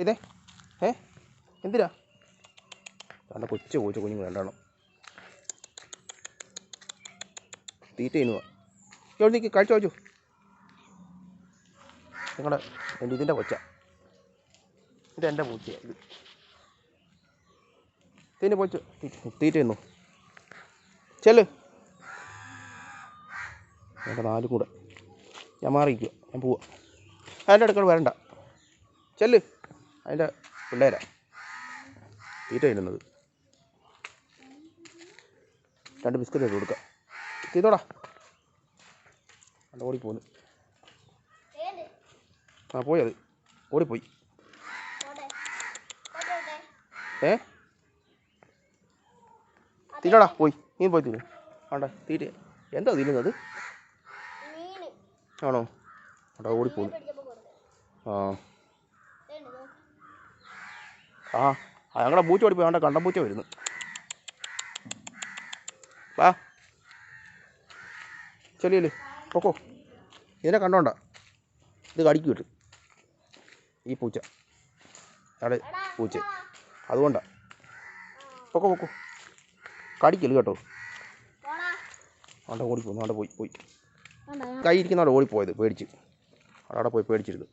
ഇതേ എന്തിനാ നല്ല കൊച്ചു കോച്ച് കുഞ്ഞുങ്ങൾ രണ്ടെണ്ണം തീറ്റ ചെയ്യുന്നു. എവിടെ നിൽക്കി കഴിച്ചു കഴിച്ചു. നിങ്ങളുടെ ഇതിൻ്റെ കൊച്ച എൻ്റെ പൂച്ചയാണ് ഇത്. ഇതിൻ്റെ പോച്ച് തീറ്റ ചെയ്യുന്നു. ചെല്ല്. എൻ്റെ നാലും കൂടെ ഞാൻ മാറിയിരിക്കുക. ഞാൻ പോവാ. അതിൻ്റെ അടുക്കള വരണ്ട. ചെല്ല്. അതിൻ്റെ പിള്ളേരാ തീറ്റ തിന്നുന്നത്. 2 ബിസ്ക്കറ്റ് ഇട്ട് കൊടുക്കാം. ചെയ്തോടാ. അവിടെ ഓടിപ്പോന്നു. പോയി അത് ഓടിപ്പോയി. തിന്നടാ പോയി. നീ പോയി തിന്നു. ആണ്ടാ തീറ്റ എന്താ തിന്നുന്നത്? ആണോ? അവിടെ ഓടിപ്പോന്നു. ഞങ്ങളുടെ പൂച്ച ഓടിപ്പോയി. അവിടെ കണ്ടം പൂച്ച വരുന്നു. വാ ചെല്ലിയല്ലേ പൊക്കോ. ഇതിനെ കണ്ടോണ്ടാ ഇത് കടിക്ക് കിട്ടും ഈ പൂച്ച. അവിടെ പൂച്ച അതുകൊണ്ടാ. പൊക്കോ പൊക്കോ. കടിക്കല് കേട്ടോ. അവിടെ ഓടിപ്പോന്നു. അവിടെ പോയി കൈ ഇരിക്കുന്ന അവിടെ ഓടിപ്പോയത് പേടിച്ച്. അവിടെ പോയി പേടിച്ചിരുന്നു.